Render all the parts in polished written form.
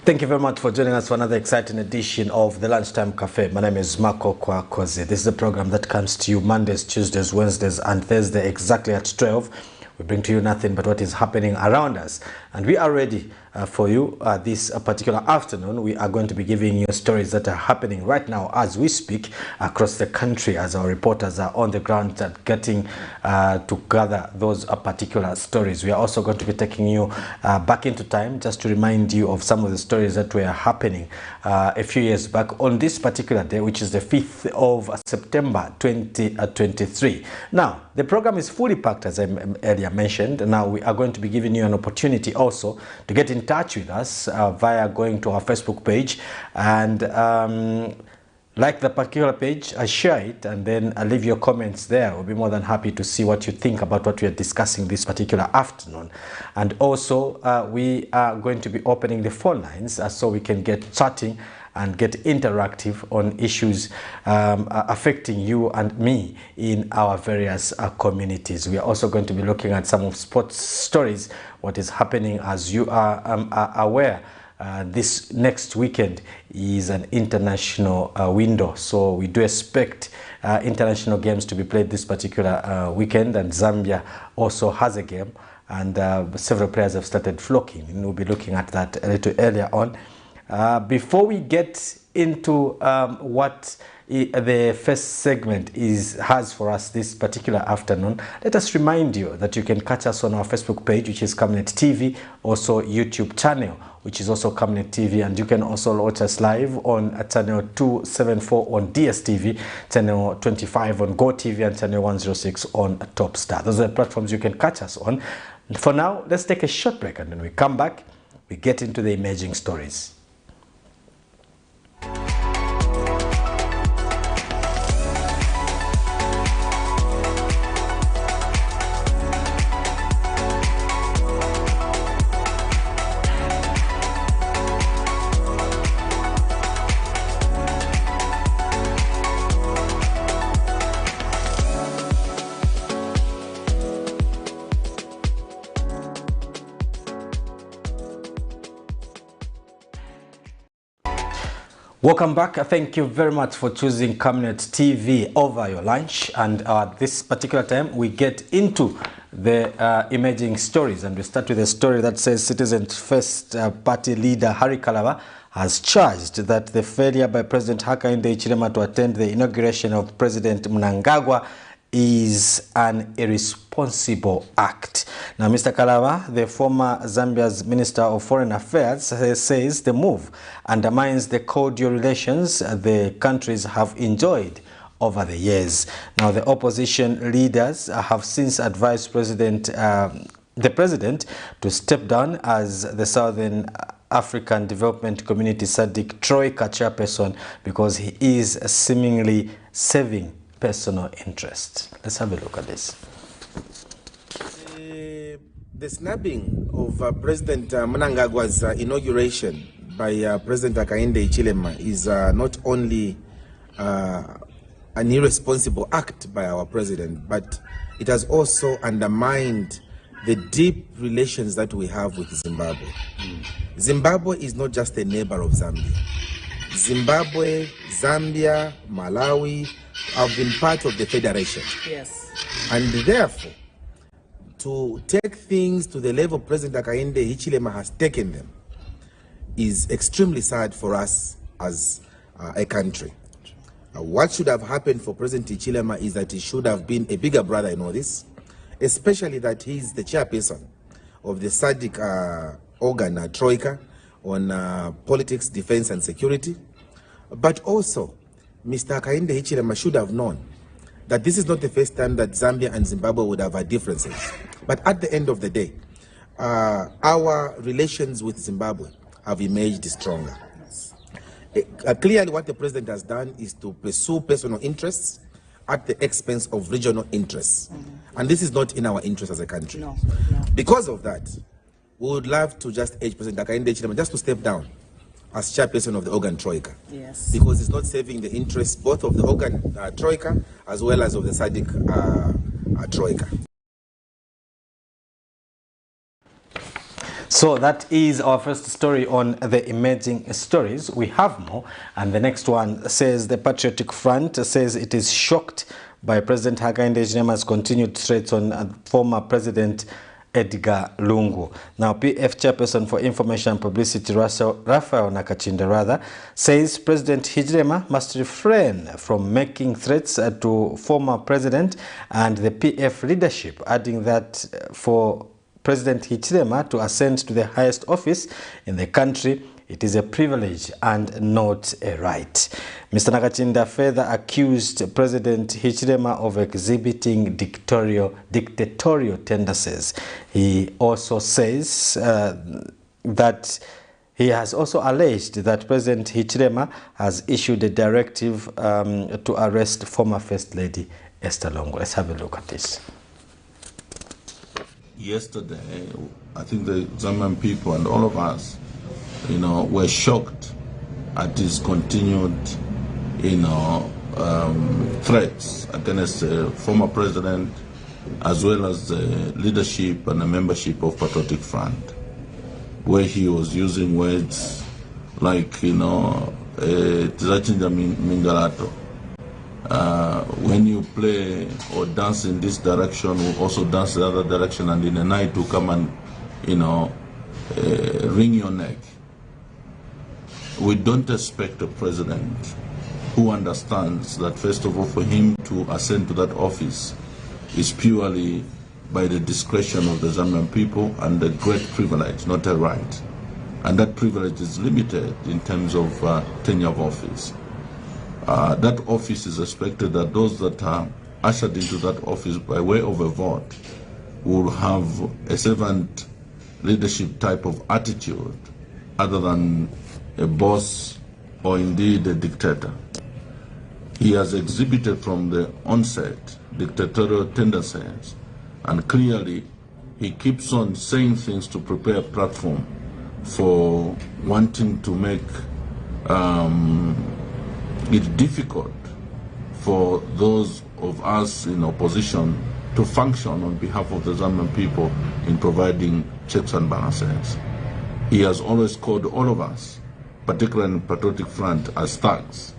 Thank you very much for joining us for another exciting edition of the Lunchtime Cafe. My name is Marco Kwakoze. This is a program that comes to you Mondays, Tuesdays, Wednesdays, and Thursday exactly at 12. We bring to you nothing but what is happening around us. And we are ready for you this particular afternoon. We are going to be giving you stories that are happening right now as we speak across the country, as our reporters are on the ground getting to gather those particular stories. We are also going to be taking you back into time just to remind you of some of the stories that were happening a few years back on this particular day, which is the 5th of September 2023. Now, the program is fully packed, as I earlier mentioned. Now, we are going to be giving you an opportunity also to get in touch with us via going to our Facebook page and like the particular page, share it, and then leave your comments there. We'll be more than happy to see what you think about what we are discussing this particular afternoon. And also, we are going to be opening the phone lines so we can get chatting and get interactive on issues affecting you and me in our various communities. We are also going to be looking at some of sports stories, what is happening. As you are aware, this next weekend is an international window, so we do expect international games to be played this particular weekend, and Zambia also has a game, and several players have started flocking, and we'll be looking at that a little earlier on. Before we get into what the first segment has for us this particular afternoon, let us remind you that you can catch us on our Facebook page, which is Camnet TV, also YouTube channel, which is also Camnet TV, and you can also watch us live on channel 274 on DSTV, channel 25 on GoTV, and channel 106 on Topstar. Those are the platforms you can catch us on. For now, let's take a short break, and when we come back, we get into the emerging stories. Welcome back. Thank you very much for choosing Camnet TV over your lunch. And this particular time, we get into the emerging stories. And we start with a story that says Citizen First Party leader Harry Kalaba has charged that the failure by President Hakainde Hichilema to attend the inauguration of President Mnangagwa is an irresponsible act. Now, Mr. Kalaba, the former Zambia's Minister of Foreign Affairs, says the move undermines the cordial relations the countries have enjoyed over the years. Now, the opposition leaders have since advised the president to step down as the Southern African Development Community SADC Troika chairperson because he is seemingly serving personal interest. Let's have a look at this. The snapping of President Mnangagwa's inauguration by President Hakainde Hichilema is not only an irresponsible act by our president, but it has also undermined the deep relations that we have with Zimbabwe. Zimbabwe is not just a neighbor of Zambia. Zimbabwe, Zambia, Malawi have been part of the federation. Yes. And therefore, to take things to the level President Hakainde Hichilema has taken them is extremely sad for us as a country. What should have happened for President Hichilema is that he should have been a bigger brother in all this, especially that he is the chairperson of the SADC organ, Troika, on politics, defense, and security. But also, Mr. Hakainde Hichilema should have known that this is not the first time that Zambia and Zimbabwe would have had differences. But at the end of the day, our relations with Zimbabwe have emerged stronger. Clearly, what the president has done is to pursue personal interests at the expense of regional interests. And this is not in our interest as a country. No. Because of that, we would love to just urge President Hakainde Hichilema just to step down as chairperson of the organ Troika. Yes. Because it's not serving the interests both of the organ Troika as well as of the SADC Troika. So that is our first story on the emerging stories. We have more, and the next one says the Patriotic Front says it is shocked by President Hakainde Hichilema's continued threats on former President Edgar Lungu. Now, PF Chairperson for Information and Publicity, Raphael Nakachinda, says President Hichilema must refrain from making threats to former president and the PF leadership, adding that for President Hichilema to ascend to the highest office in the country, it is a privilege and not a right. Mr. Nakachinda further accused President Hichilema of exhibiting dictatorial tendencies. He also says that he has also alleged that President Hichilema has issued a directive to arrest former First Lady Esther Longo. Let's have a look at this. Yesterday, I think the Zambian people and all of us, were shocked at his continued, threats against the former president, as well as the leadership and the membership of Patriotic Front, where he was using words like, Tizachinja Mingalato. When you play or dance in this direction, we'll also dance the other direction, and in the night will come and, wring your neck. We don't expect a president who understands that, first of all, for him to ascend to that office is purely by the discretion of the Zambian people and a great privilege, not a right. And that privilege is limited in terms of tenure of office. That office is expected that those that are ushered into that office by way of a vote will have a servant leadership type of attitude other than a boss or indeed a dictator. He has exhibited from the onset dictatorial tendencies, and clearly he keeps on saying things to prepare a platform for wanting to make it difficult for those of us in opposition to function on behalf of the Zambian people in providing checks and balances. He has always called all of us, particularly in Patriotic Front, as thugs.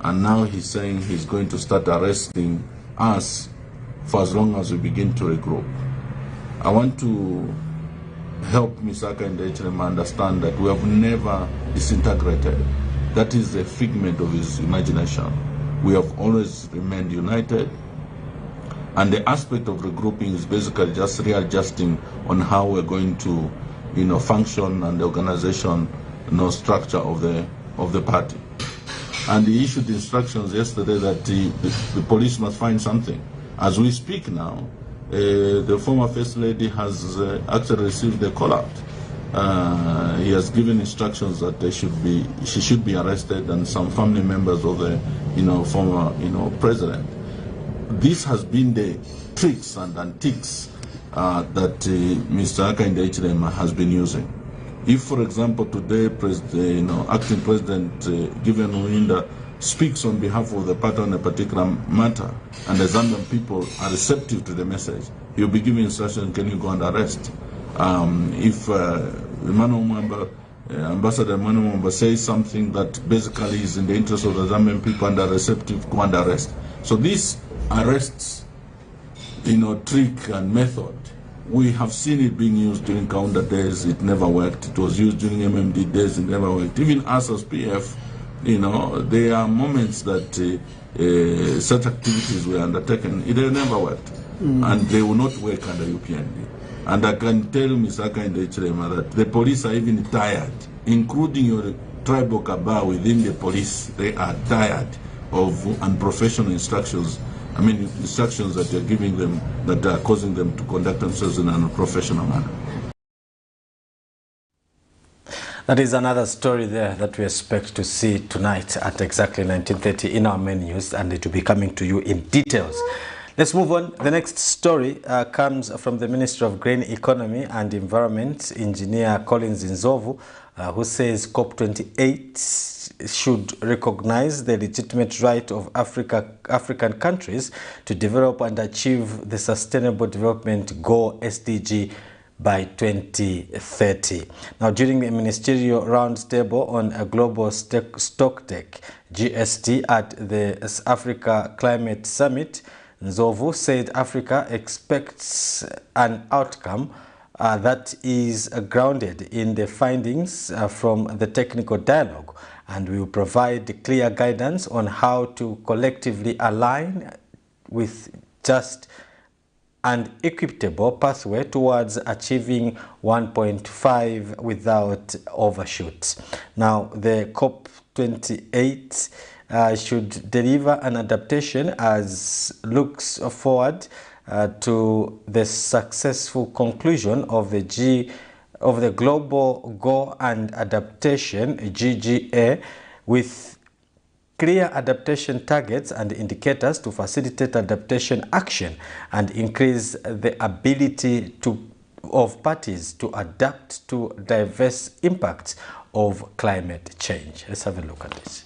And now he's saying he's going to start arresting us for as long as we begin to regroup. I want to help Mr. Hakainde Hichilema understand that we have never disintegrated. That is a figment of his imagination. We have always remained united, and the aspect of regrouping is basically just readjusting on how we're going to, function and the organization, structure of the party. And he issued instructions yesterday that the police must find something. As we speak now, the former First Lady has actually received a call-out. He has given instructions that she should be arrested, and some family members of the former president. This has been the tricks and antics that Mr. Hakainde Hichilema has been using. If, for example, today acting President Gideon Oyinda speaks on behalf of the party on a particular matter, and the Zambian people are receptive to the message, he'll be giving instructions, can you go and arrest? If Ambassador Emmanuel Mwamba says something that basically is in the interest of the Zambian people and are receptive, go and arrest. So these arrests, trick and method, we have seen it being used during counter days, it never worked. It was used during MMD days, it never worked. Even us as PF, there are moments that such activities were undertaken, it never worked. And they will not work under UPND. And I can tell Mr. Hakainde Hichilema that the police are even tired, including your tribal cabal within the police. They are tired of unprofessional instructions. Instructions that you're giving them that are causing them to conduct themselves in an unprofessional manner. That is another story there that we expect to see tonight at exactly 19:30 in our main news, and it will be coming to you in details. Let's move on. The next story comes from the Minister of Green Economy and Environment, Engineer Collins Nzovu, who says COP28 should recognize the legitimate right of African countries to develop and achieve the Sustainable Development Goal SDG by 2030. Now, during the ministerial roundtable on a global stocktake GST at the Africa Climate Summit, Nzovu said Africa expects an outcome that is grounded in the findings from the technical dialogue, and will provide clear guidance on how to collectively align with just and equitable pathway towards achieving 1.5 without overshoots. Now, the COP28 should deliver an adaptation as looks forward to the successful conclusion of the Global Goal and Adaptation (GGA) with clear adaptation targets and indicators to facilitate adaptation action and increase the ability of parties to adapt to diverse impacts of climate change. Let's have a look at this.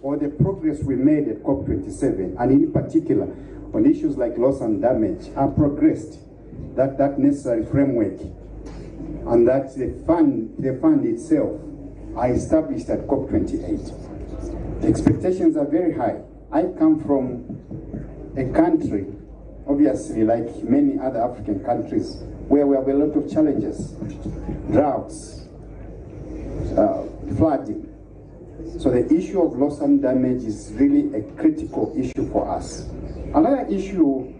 Or the progress we made at COP27, and in particular on issues like loss and damage, are progressed. That necessary framework and that the fund itself are established at COP28. The expectations are very high. I come from a country, obviously like many other African countries, where we have a lot of challenges, droughts, flooding. So the issue of loss and damage is really a critical issue for us. Another issue,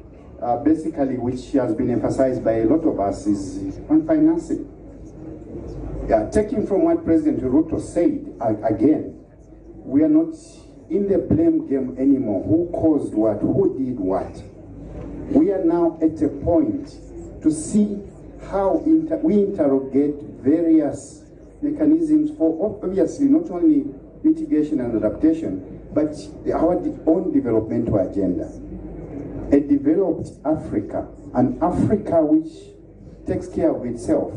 basically, which has been emphasized by a lot of us is on financing. Taking from what President Ruto said, again, we are not in the blame game anymore. Who caused what? Who did what? We are now at a point to see how we interrogate various mechanisms for, obviously, not only mitigation and adaptation, but our own developmental agenda. A developed Africa, an Africa which takes care of itself,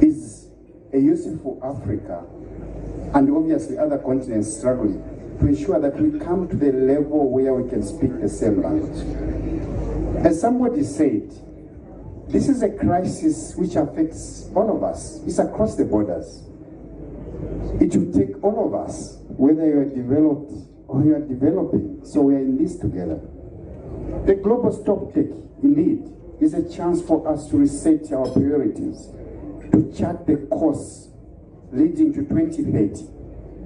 is a useful Africa, and obviously other continents struggling to ensure that we come to the level where we can speak the same language. As somebody said, this is a crisis which affects all of us. It's across the borders. It will take all of us, whether you are developed or you are developing, so we are in this together. The global stocktake, indeed, is a chance for us to reset our priorities, to chart the course leading to 2030.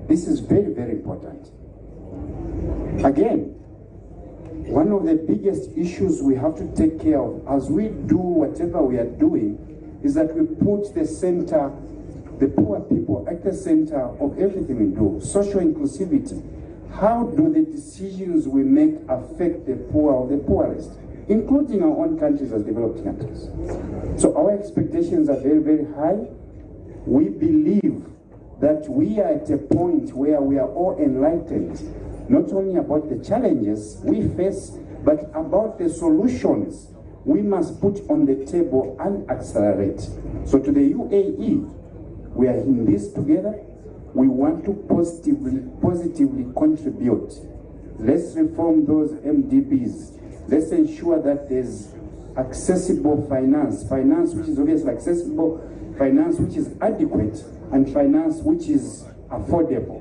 This is very, very important. Again, one of the biggest issues we have to take care of as we do whatever we are doing is that we put the poor people at the center of everything we do. Social inclusivity. How do the decisions we make affect the poor or the poorest, including our own countries as developed countries? So our expectations are very, very high. We believe that we are at a point where we are all enlightened, not only about the challenges we face, but about the solutions we must put on the table and accelerate. So to the UAE, we are in this together. We want to positively contribute. Let's reform those MDBs. Let's ensure that there's accessible finance which is obviously accessible, finance which is adequate, and finance which is affordable.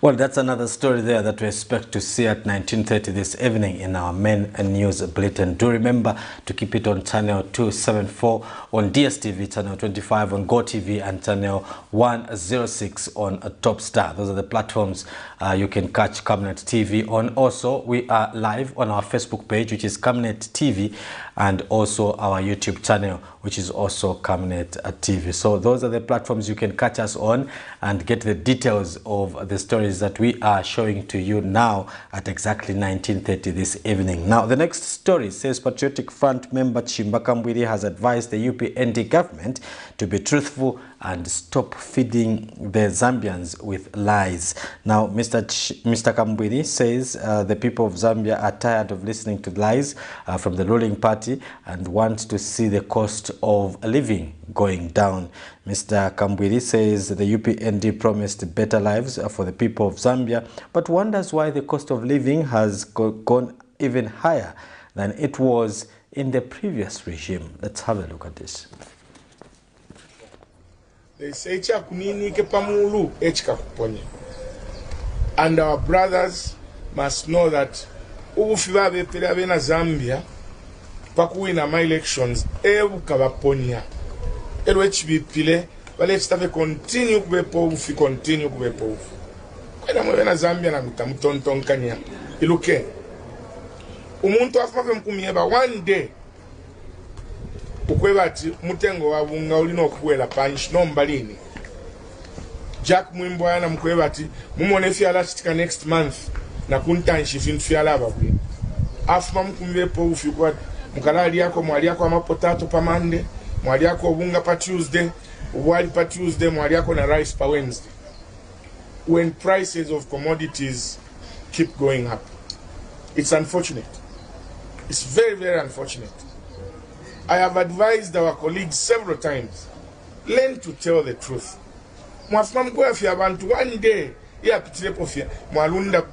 Well, that's another story there that we expect to see at 19:30 this evening in our main news bulletin. Do remember to keep it on channel 274 on DSTV, channel 25 on GoTV, and channel 106 on Top Star. Those are the platforms you can catch Camnet TV on. Also, we are live on our Facebook page, which is Camnet TV, and also our YouTube channel, which is also Camnet TV. So those are the platforms you can catch us on and get the details of the stories that we are showing to you now at exactly 19:30 this evening. Now, the next story says Patriotic Front member Chimba Kambwiri has advised the UPND government to be truthful and stop feeding the Zambians with lies. Now, Mr. Kambwini says the people of Zambia are tired of listening to lies from the ruling party and want to see the cost of living going down. Mr. Kambwini says the UPND promised better lives for the people of Zambia, but wonders why the cost of living has gone even higher than it was in the previous regime. Let's have a look at this. They say and our brothers must know that ufiba bepera bena Zambia pakuwina my elections ebukabaponya elwechibipile bale stave continue kubepo ufi continue kubepo ufi kwena mwena Zambia na mutamutontonkanya iluke umuntu afuma mkumiyeba one day ukwebati mutengo wabunga ulina okuwela punch nombalini Jack Mwimbwana mkwebati mumone fiala chitika next month na kuntanshi fintu fiala ababwe afuma mkumbepo ufikwa mkalali yako mwali yako ama potato pa Monday mwali yako obunga pa Tuesday uwali pa Tuesday mwali yako na rice pa Wednesday. When prices of commodities keep going up, it's unfortunate. It's very, very unfortunate. I have advised our colleagues several times, learn to tell the truth. Mwafuma mkwefi abantu one day ya pitilepo fia mwalunda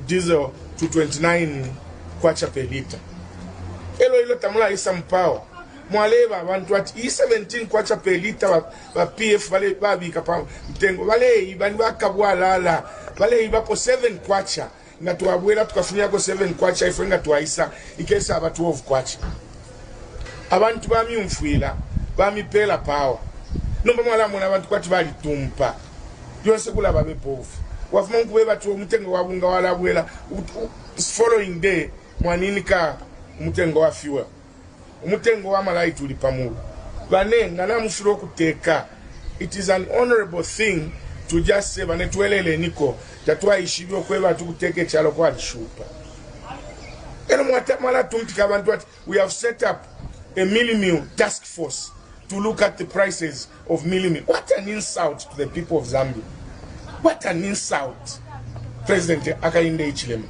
diesel to 29 kwacha per liter. Ilo tamula isa mpao mwaleba abantu ati 17 kwacha per liter wa PF wale babi kapa mtengo wale ibani wakabwa lala wale ibapo 7 kwacha nga tuwabwela tukafunia ko 7 kwacha ifenga tuwaisa ikesa aba 12 kwacha abantu bami umfuila bami pela power nomba mwala mwana abantu kwati bali tumpa yonse kula babe pofu wafuma kubeba tu umutengo wabunga wala bwela following day mwanini ka umutengo wa fuel umutengo wa malaiti ulipamu banenga na mushiro kuteka. It is an honorable thing to just say banetwelele niko tatwa ishibyo kweba tukuteke chalo kwa dishupa eno mwatamala tumtika abantu ati we have set up a millennium task force to look at the prices of millennium. What an insult to the people of Zambia. What an insult, President Akainde Hichilema.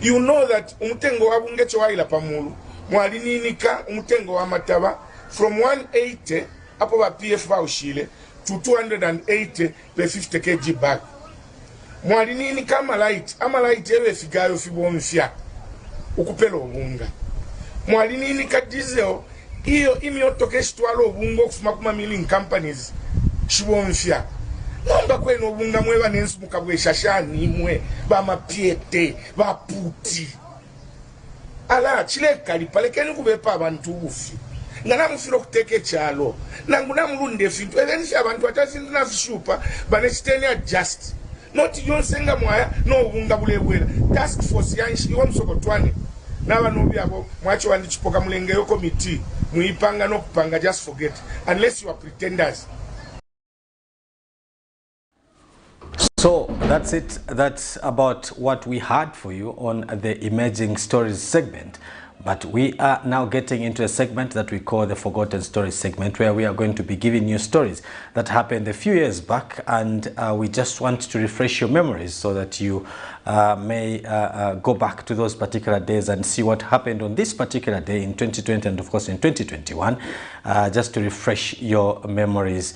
You know that umutengo wabungecho waila pamulu mwalininika umutengo wa mataba from 180 hapo ba PF ba ushile to 280 per 50 kg bag. Mwalininika amalight ewe figayo fibomfya ukupelo obunga. Mwalininika diesel iyo imiyotokeshitwala obunga okufuma kuma milling companies shibomfya nomba kweno obunga mweba nensi mukabwe shashani imwe bamapiete baputi ala chile kali palekeni kubepa abantu ufi ngana mufiro kuteke chalo nanguna mulunde fintu ebenshi abantu atasindu na fishupa banechiteni adjust not yonsenga mwaya no obunga bulebwela task force yanshi iwamsokotwane naba nobi abo mwacho wandichipoka mulenge yo committee muipanga no kupanga just forget unless you are pretenders. So that's it. That's about what we had for you on the Emerging Stories segment. But we are now getting into a segment that we call the Forgotten Stories segment, where we are going to be giving you stories that happened a few years back, and we just want to refresh your memories so that you may go back to those particular days and see what happened on this particular day in 2020 and of course in 2021, just to refresh your memories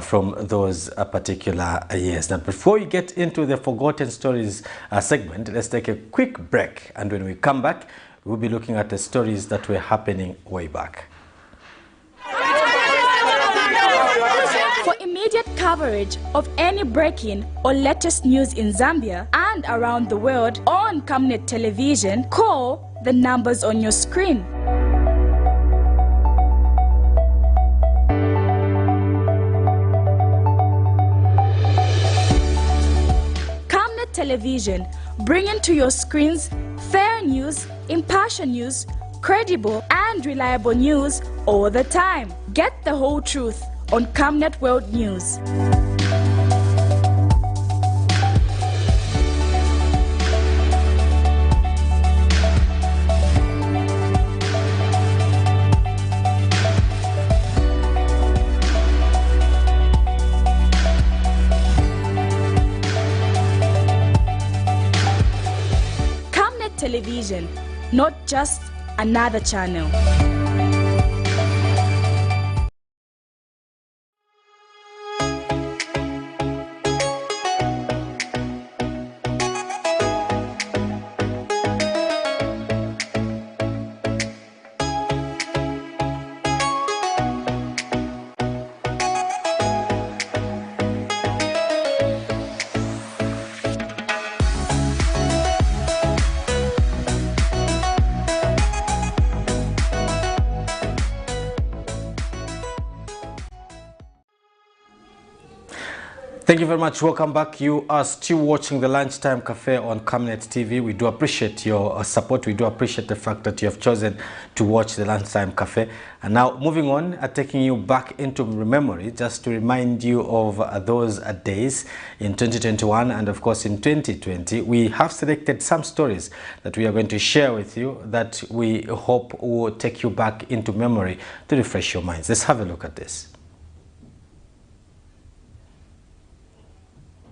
from those particular years. Now, before you get into the Forgotten Stories segment, let's take a quick break, and when we come back, we'll be looking at the stories that were happening way back. For immediate coverage of any breaking or latest news in Zambia and around the world on Camnet television, call the numbers on your screen. Camnet television, bringing to your screens fair news, impartial news, credible and reliable news all the time. Get the whole truth on Camnet World News. Television, not just another channel. Thank you very much. Welcome back. You are still watching the Lunchtime Cafe on Camnet TV. We do appreciate your support. We do appreciate the fact that you have chosen to watch the Lunchtime Cafe. And now, moving on, taking you back into memory, just to remind you of those days in 2021 and, of course, in 2020. We have selected some stories that we are going to share with you that we hope will take you back into memory to refresh your minds. Let's have a look at this.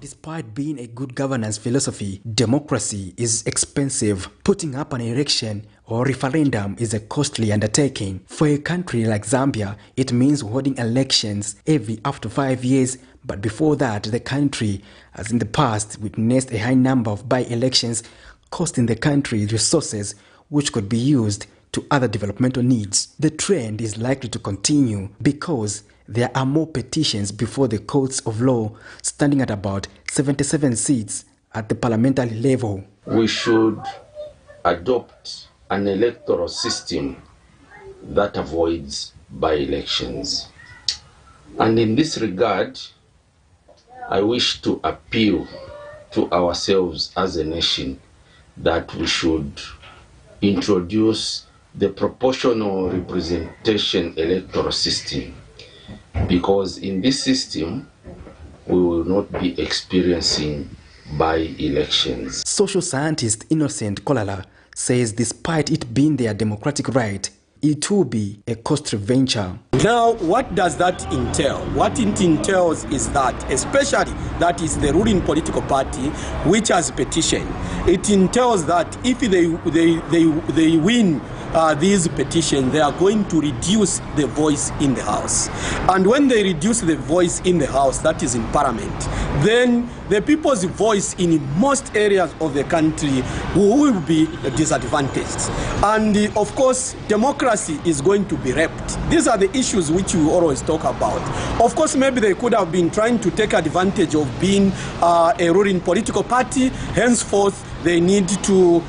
Despite being a good governance philosophy, democracy is expensive. Putting up an election or referendum is a costly undertaking. For a country like Zambia, it means holding elections every after 5 years. But before that, the country, as in the past, witnessed a high number of by-elections, costing the country resources which could be used to other developmental needs. The trend is likely to continue because there are more petitions before the courts of law, standing at about 77 seats at the parliamentary level. We should adopt an electoral system that avoids by-elections. And in this regard, I wish to appeal to ourselves as a nation that we should introduce the proportional representation electoral system, because in this system we will not be experiencing by-elections. Social scientist Innocent Kolala says despite it being their democratic right, it will be a costly venture. Now, what does that entail? What it entails is that, especially that is the ruling political party which has petitioned, it entails that if they win these petitions, they are going to reduce the voice in the House. And when they reduce the voice in the House, that is in Parliament, then the people's voice in most areas of the country will be disadvantaged. And of course, democracy is going to be wrecked. These are the issues which we always talk about. Of course, maybe they could have been trying to take advantage of being a ruling political party. Henceforth, they need to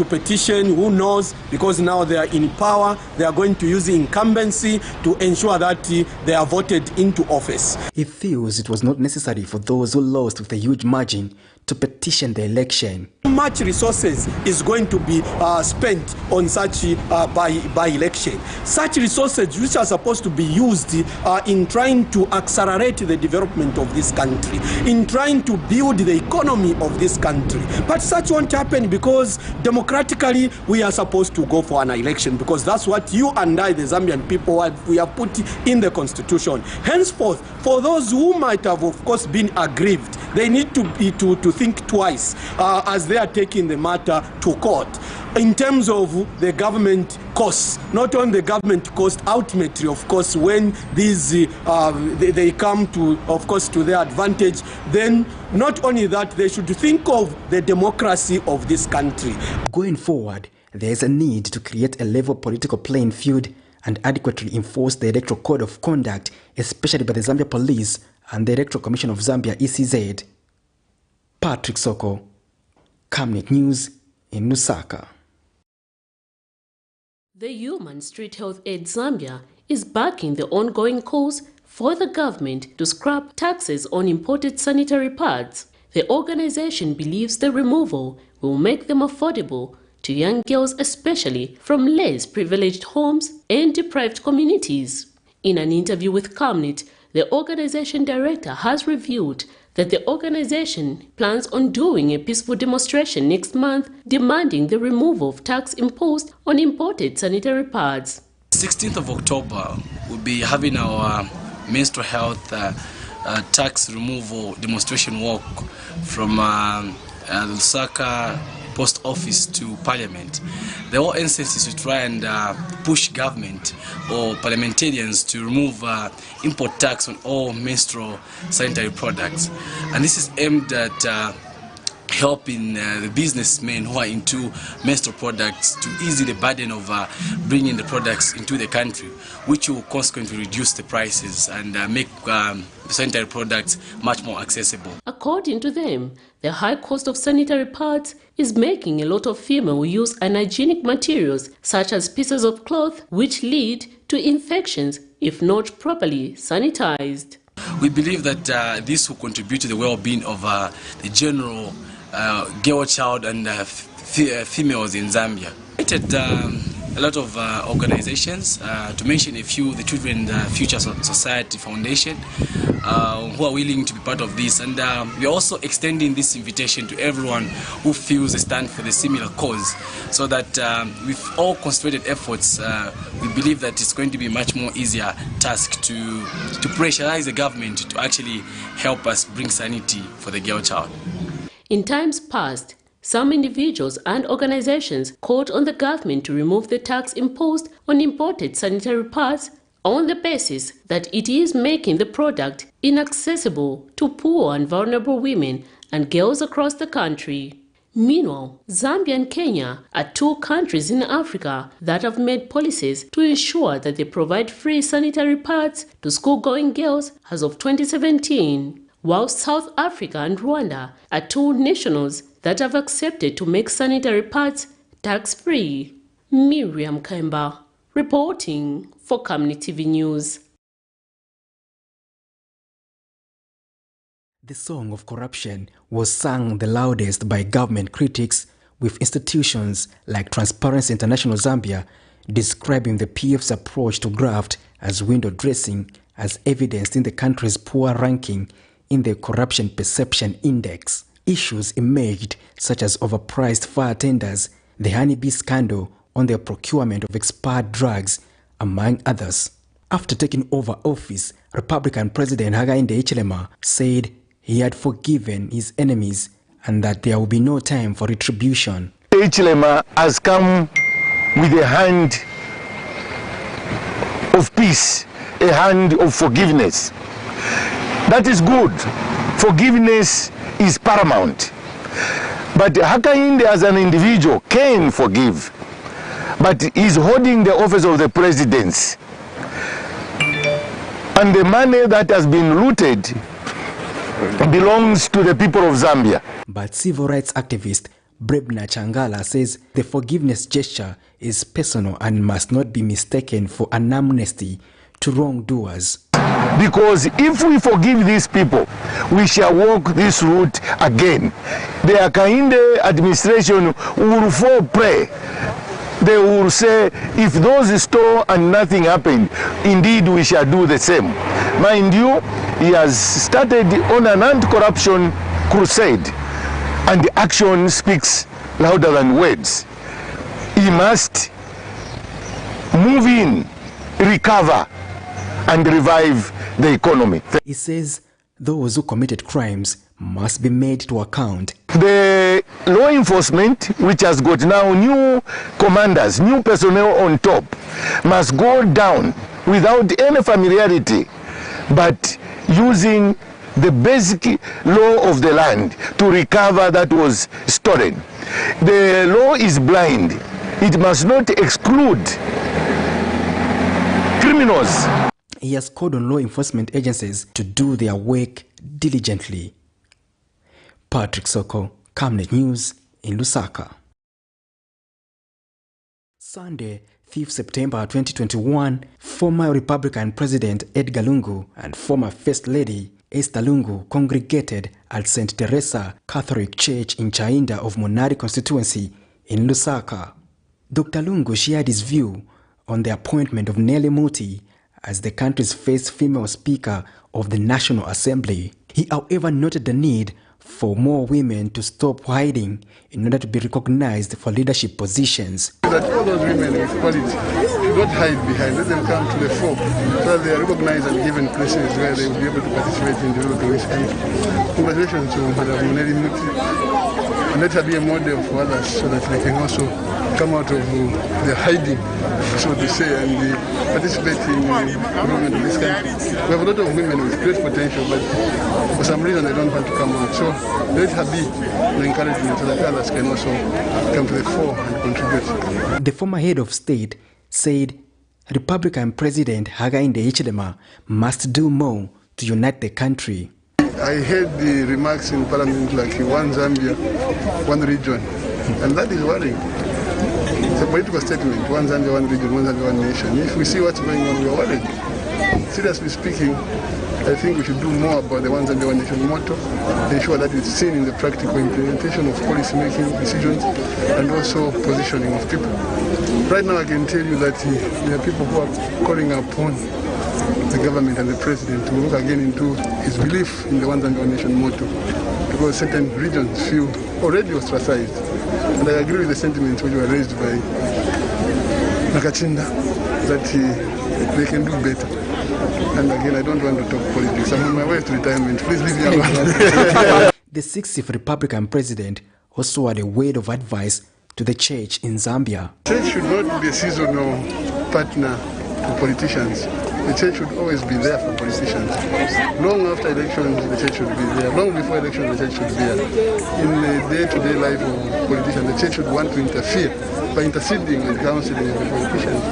petition, who knows, because now they are in power, they are going to use the incumbency to ensure that they are voted into office. He feels it was not necessary for those who lost with a huge margin to petition the election. How much resources is going to be spent on such by-election? Such resources which are supposed to be used in trying to accelerate the development of this country, in trying to build the economy of this country. But such won't happen because democratically we are supposed to go for an election, because that's what you and I, the Zambian people, we have put in the constitution. Henceforth, for those who might have, of course, been aggrieved, they need to think twice as they are taking the matter to court. In terms of the government costs, not only the government cost, ultimately, of course, when these they come to, of course, to their advantage, then not only that, they should think of the democracy of this country. Going forward, there is a need to create a level political playing field and adequately enforce the Electoral Code of Conduct, especially by the Zambia Police and the Electoral Commission of Zambia, ECZ. Patrick Soko, Camnet News in Lusaka. The Human Street Health Aid Zambia is backing the ongoing calls for the government to scrap taxes on imported sanitary pads. The organization believes the removal will make them affordable to young girls, especially from less privileged homes and deprived communities. In an interview with Camnet, the organization director has revealed that the organization plans on doing a peaceful demonstration next month demanding the removal of tax imposed on imported sanitary pads. 16th of October, we'll be having our menstrual health tax removal demonstration walk from Lusaka post office to parliament. The whole essence is to try and push government or parliamentarians to remove import tax on all menstrual sanitary products. And this is aimed at helping the businessmen who are into menstrual products to ease the burden of bringing the products into the country, which will consequently reduce the prices and make sanitary products much more accessible. According to them, the high cost of sanitary pads is making a lot of females use unhygienic materials such as pieces of cloth, which lead to infections if not properly sanitized. We believe that this will contribute to the well-being of the general girl child and females in Zambia. A lot of organizations, to mention a few, the Children Future Society Foundation, who are willing to be part of this, and we are also extending this invitation to everyone who feels a stand for the similar cause, so that with all concentrated efforts, we believe that it's going to be a much more easier task to pressurize the government to actually help us bring sanity for the girl child. In times past, some individuals and organizations called on the government to remove the tax imposed on imported sanitary pads on the basis that it is making the product inaccessible to poor and vulnerable women and girls across the country. Meanwhile, Zambia and Kenya are two countries in Africa that have made policies to ensure that they provide free sanitary pads to school-going girls as of 2017. While South Africa and Rwanda are two nationals that have accepted to make sanitary pads tax-free. Miriam Kemba, reporting for Camnet TV News. The song of corruption was sung the loudest by government critics, with institutions like Transparency International Zambia describing the PF's approach to graft as window dressing, as evidenced in the country's poor ranking in the Corruption Perception Index. Issues emerged such as overpriced fire tenders, the honeybee scandal on the procurement of expired drugs, among others. After taking over office, Republican President Hakainde Hichilema said he had forgiven his enemies and that there will be no time for retribution. Hichilema has come with a hand of peace, a hand of forgiveness. That is good. Forgiveness is paramount. But Hakainde as an individual can forgive, but he's holding the office of the presidency. And the money that has been looted belongs to the people of Zambia. But civil rights activist Brebna Changala says the forgiveness gesture is personal and must not be mistaken for an amnesty to wrongdoers. Because if we forgive these people, we shall walk this route again. The Hakainde administration will fall prey. They will say, if those stole and nothing happened, indeed we shall do the same. Mind you, he has started on an anti-corruption crusade, and the action speaks louder than words. He must move in, recover, and revive the economy. He says those who committed crimes must be made to account. The law enforcement, which has got now new commanders, new personnel on top, must go down without any familiarity, but using the basic law of the land to recover that was stolen. The law is blind. It must not exclude criminals. He has called on law enforcement agencies to do their work diligently. Patrick Soko, Camnet News in Lusaka. Sunday, 5th September 2021, former Republican President Edgar Lungu and former First Lady Esther Lungu congregated at St. Teresa Catholic Church in Chainda of Monari constituency in Lusaka. Dr. Lungu shared his view on the appointment of Nelly Muti as the country's first female Speaker of the National Assembly. He, however, noted the need for more women to stop hiding in order to be recognized for leadership positions. That all those women with quality should not hide behind, let them come to the fore so that they are recognized and given places where they will be able to participate in developing this country. Congratulations to Madam Nelly Muti. And let her be a model for others so that they can also come out of the hiding, so to say, and participate in the development of this country. We have a lot of women with great potential, but for some reason they don't want to come out. So let her be an encouragement so that others can also come to the fore and contribute. The former head of state said Republican President Hakainde Hichilema must do more to unite the country. I heard the remarks in Parliament like one Zambia, one region, and that is worrying. It's a political statement, one Zambia, one region, one Zambia, one nation. If we see what's going on, we are worried. Seriously speaking, I think we should do more about the one Zambia, one nation motto, ensure that it's seen in the practical implementation of policy-making decisions and also positioning of people. Right now I can tell you that there are people who are calling upon the government and the president to look again into his belief in the one Zambia, one nation motto, because certain regions feel already ostracized. And I agree with the sentiments which were raised by Nakachinda that they can do better. And again, I don't want to talk politics. I'm on my way to retirement. Please leave me alone. The 60th Republican president also had a word of advice to the church in Zambia. The church should not be a seasonal partner to politicians. The church should always be there for politicians. Long after elections, the church should be there. Long before elections, the church should be there. In the day-to-day life of politicians, the church should want to interfere by interceding and counseling with the politicians.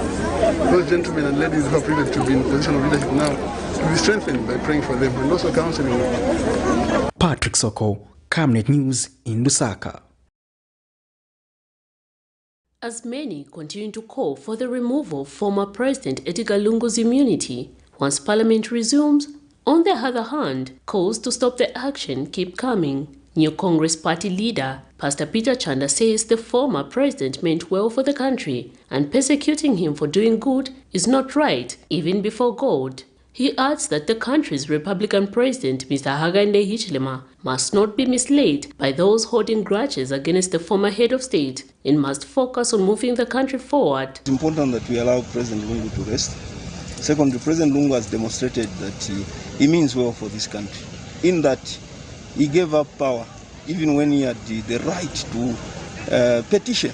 Those gentlemen and ladies who are privileged to be in a position of leadership now, to be strengthened by praying for them and also counseling them. Patrick Soko, Camnet News in Lusaka. As many continue to call for the removal of former President Edgar Lungu's immunity once Parliament resumes, on the other hand, calls to stop the action keep coming. New Congress Party leader Pastor Peter Chanda says the former president meant well for the country and persecuting him for doing good is not right, even before God. He adds that the country's Republican president, Mr. Hakainde Hichilema, must not be misled by those holding grudges against the former head of state and must focus on moving the country forward. It's important that we allow President Lungu to rest. Secondly, President Lungu has demonstrated that he means well for this country, in that he gave up power even when he had the right to petition.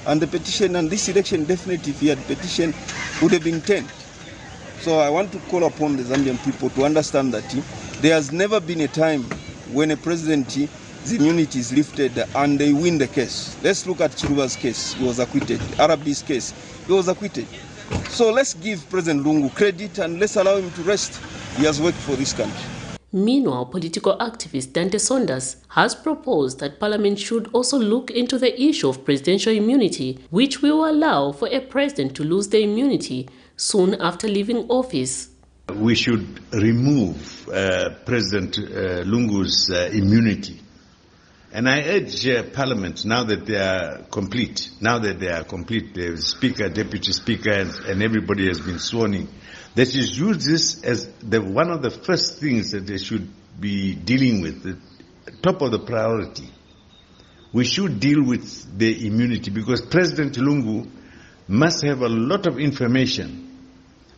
And the petition, and this election definitely, if he had petitioned, would have been 10. So I want to call upon the Zambian people to understand that there has never been a time when a president's immunity is lifted and they win the case. Let's look at Chiluba's case. He was acquitted. Arabi's case, he was acquitted. So let's give President Lungu credit and let's allow him to rest. He has worked for this country. Meanwhile, political activist Dante Saunders has proposed that Parliament should also look into the issue of presidential immunity, which will allow for a president to lose their immunity soon after leaving office. We should remove President Lungu's immunity. And I urge Parliament, now that they are complete, the Speaker, Deputy Speaker, and everybody has been sworn in, they should use this as one of the first things that they should be dealing with, the top of the priority. We should deal with the immunity because President Lungu must have a lot of information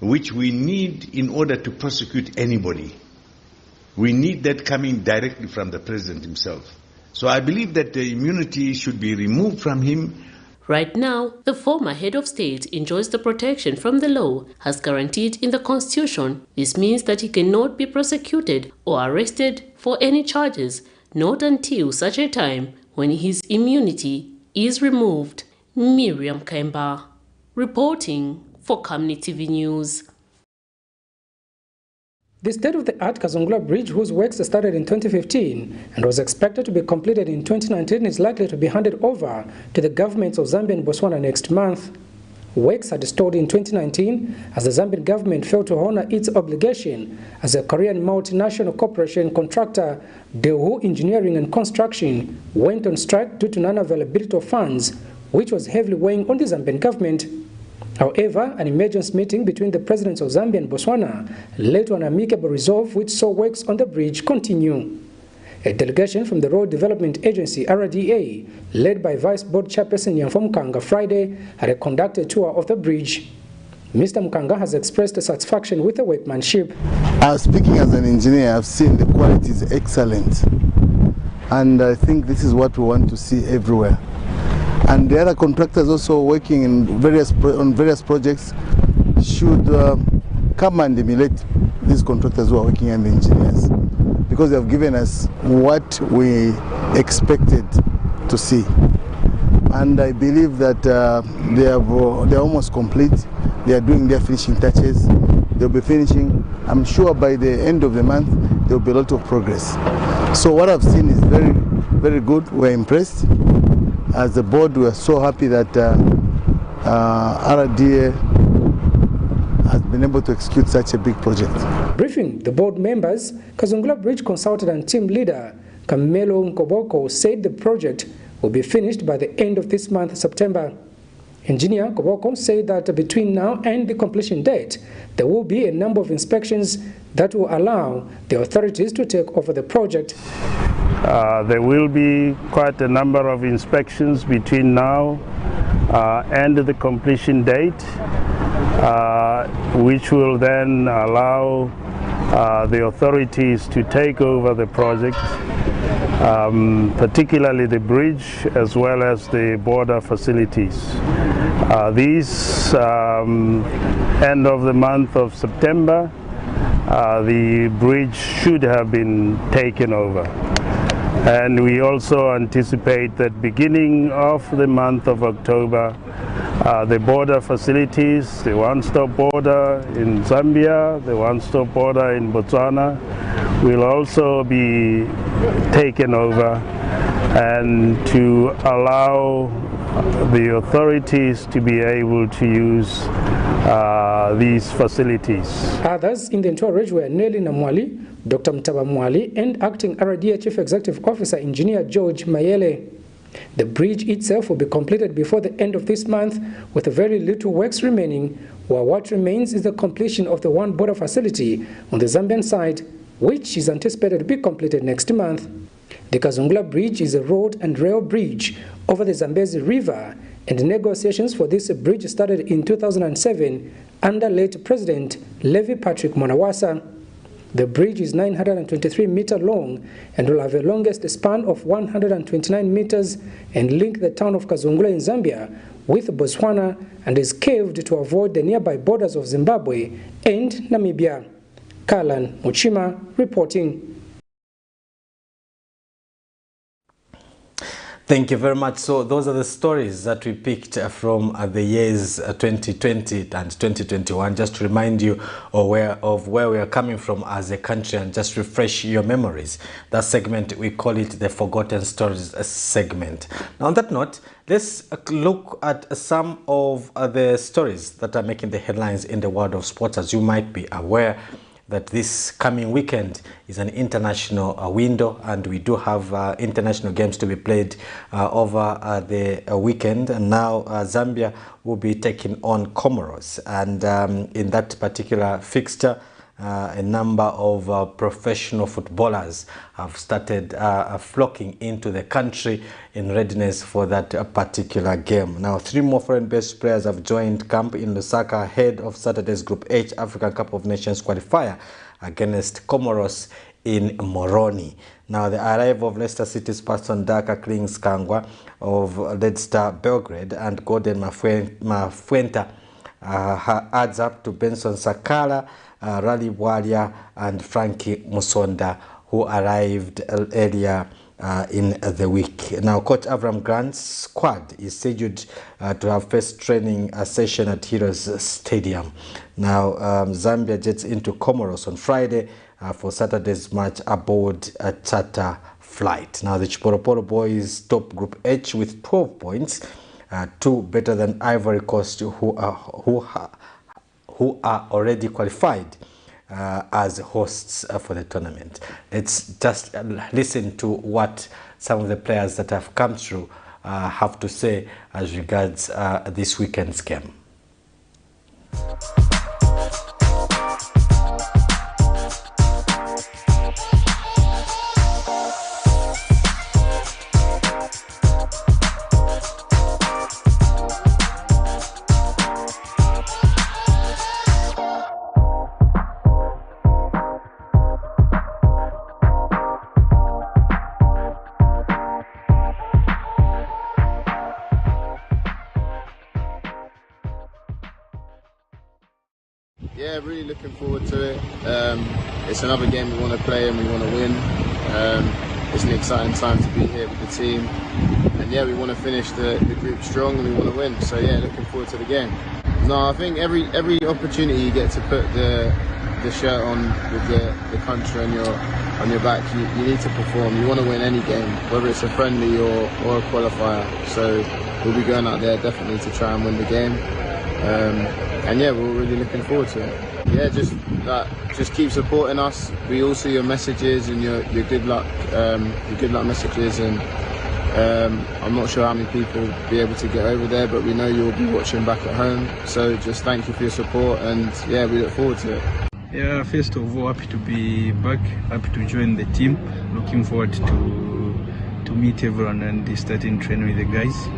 which we need in order to prosecute anybody. We need that coming directly from the president himself. So I believe that the immunity should be removed from him. Right now, the former head of state enjoys the protection from the law as guaranteed in the Constitution. This means that he cannot be prosecuted or arrested for any charges, not until such a time when his immunity is removed. Miriam Kemba, reporting for Camnet TV News. The state-of-the-art Kazungula Bridge, whose works started in 2015 and was expected to be completed in 2019, is likely to be handed over to the governments of Zambia and Botswana next month. Works had stalled in 2019 as the Zambian government failed to honor its obligation as a Korean multinational corporation contractor. Daewoo Engineering and Construction went on strike due to non-availability of funds, which was heavily weighing on the Zambian government. However, an emergency meeting between the presidents of Zambia and Botswana led to an amicable resolve which saw works on the bridge continue. A delegation from the Road Development Agency, RDA, led by Vice Board Chairperson Nyamfo Mkanga Friday, had a conducted tour of the bridge. Mr. Mkanga has expressed satisfaction with the workmanship. Speaking as an engineer, I've seen the quality is excellent. And I think this is what we want to see everywhere. And the other contractors also working in on various projects should come and emulate these contractors who are working and the engineers, because they have given us what we expected to see. And I believe that they're almost complete. They are doing their finishing touches. They'll be finishing. I'm sure by the end of the month, there will be a lot of progress. So what I've seen is very, very good. We're impressed. As the board, we're so happy that RDA has been able to execute such a big project. Briefing the board members, Kazungula Bridge consultant and team leader Camelo Nkoboko said the project will be finished by the end of this month, September. Engineer Koboko said that between now and the completion date, there will be a number of inspections that will allow the authorities to take over the project. There will be quite a number of inspections between now and the completion date, which will then allow the authorities to take over the project, particularly the bridge as well as the border facilities. These end of the month of September, the bridge should have been taken over. And we also anticipate that beginning of the month of October, the border facilities, the one-stop border in Zambia, the one-stop border in Botswana, will also be taken over, and to allow the authorities to be able to use these facilities. Others in the entourage were Nelly Namwali, Dr. Mtaba Mwali, and Acting RDA Chief Executive Officer Engineer George Mayele. The bridge itself will be completed before the end of this month, with very little works remaining, while what remains is the completion of the one border facility on the Zambian side, which is anticipated to be completed next month. The Kazungula Bridge is a road and rail bridge over the Zambezi River, and negotiations for this bridge started in 2007 under late President Levi Patrick Monawasa. The bridge is 923 meters long and will have the longest span of 129 meters and link the town of Kazungula in Zambia with Botswana, and is caved to avoid the nearby borders of Zimbabwe and Namibia. Kalan Muchima reporting. Thank you very much. So those are the stories that we picked from the years 2020 and 2021, just to remind you of where we are coming from as a country and just refresh your memories. That segment, we call it the Forgotten Stories segment. Now on that note, let's look at some of the stories that are making the headlines in the world of sports. As you might be aware, that this coming weekend is an international window, and we do have international games to be played over the weekend. And now Zambia will be taking on Comoros, and in that particular fixture, a number of professional footballers have started flocking into the country in readiness for that particular game. Now, 3 more foreign-based players have joined camp in Lusaka ahead of Saturday's Group H African Cup of Nations qualifier against Comoros in Moroni. Now, the arrival of Leicester City's Paston Daka Klings Kangwa of Red Star Belgrade and Gordon Mafuenta adds up to Benson Sakala, Rally Walia and Frankie Musonda, who arrived earlier in the week. Now, Coach Avram Grant's squad is scheduled to have first training session at Heroes Stadium. Now, Zambia jets into Comoros on Friday for Saturday's match aboard a charter flight. Now, the Chiporoporo boys top Group H with 12 points, 2 better than Ivory Coast, who are already qualified as hosts for the tournament. Let's just listen to what some of the players that have come through have to say as regards this weekend's game. Yeah, really looking forward to it. It's another game we want to play and we want to win. It's an exciting time to be here with the team. And yeah, we want to finish the group strong and we want to win. So yeah, looking forward to the game. No, I think every opportunity you get to put the shirt on with the country on your back, you need to perform. You want to win any game, whether it's a friendly or a qualifier. So we'll be going out there definitely to try and win the game. And yeah, we're really looking forward to it. Yeah, just keep supporting us. We all see your messages and your good luck messages, and I'm not sure how many people will be able to get over there, but we know you'll be watching back at home. So just thank you for your support, and yeah, we look forward to it. Yeah, first of all, happy to be back, happy to join the team. Looking forward to meet everyone and starting training with the guys.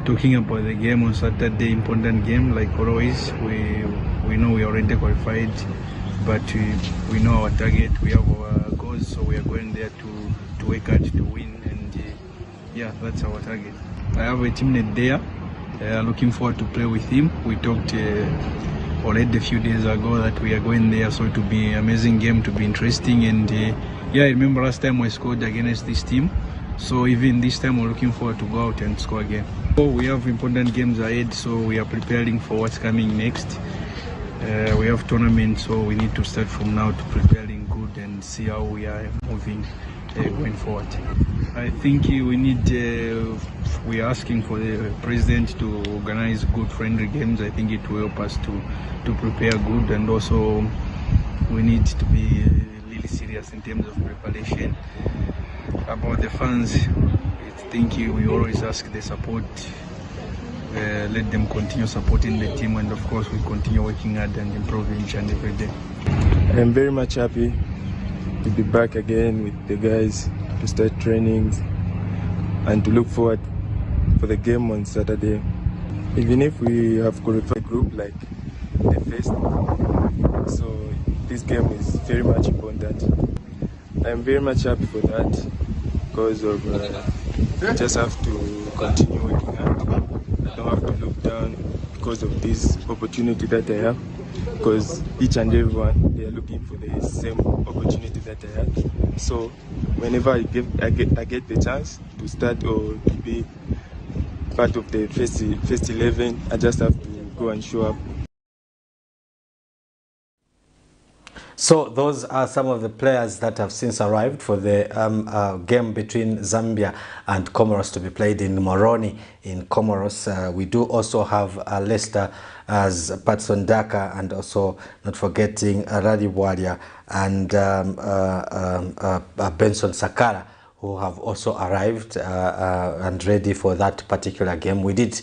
Talking about the game on Saturday, important game like always. We know we already qualified, but we know our target. We have our goals, so we are going there to work hard to win, and yeah, that's our target. I have a teammate there. Looking forward to play with him. We talked already a few days ago that we are going there, so it will be an amazing game, to be interesting, and yeah, I remember last time I scored against this team. So even this time we're looking forward to go out and score again. So we have important games ahead, so we are preparing for what's coming next. We have tournaments, so we need to start from now to preparing good and see how we are moving going forward. I think we are asking for the president to organize good friendly games. I think it will help us to prepare good, and also we need to be really serious in terms of preparation. About the fans, I think we always ask the support. Let them continue supporting the team, and of course we continue working hard and improving each and every day. I'm very much happy to be back again with the guys, to start training and to look forward for the game on Saturday. Even if we have qualified group like the first, so this game is very much important. I'm very much happy for that, because of just have to continue working hard. I don't have to look down because of this opportunity that I have, because each and everyone, they are looking for the same opportunity that I have. So whenever I get the chance to start or to be part of the first 11, I just have to go and show up. So those are some of the players that have since arrived for the game between Zambia and Comoros to be played in Moroni in Comoros. We do also have Leicester as Patson Daka, and also not forgetting Radi Walia and Benson Sakara, who have also arrived and ready for that particular game. We did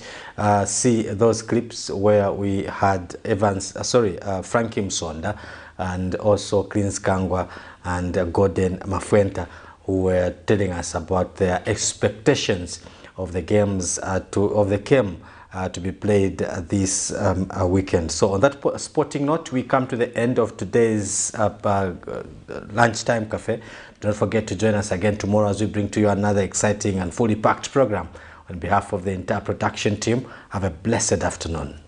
see those clips where we had Frankie Msonda and also Clins Kangwa and Gordon Mafuenta, who were telling us about their expectations of the games to be played this weekend. So on that sporting note, we come to the end of today's lunchtime cafe. Don't forget to join us again tomorrow as we bring to you another exciting and fully packed program. On behalf of the entire production team, have a blessed afternoon.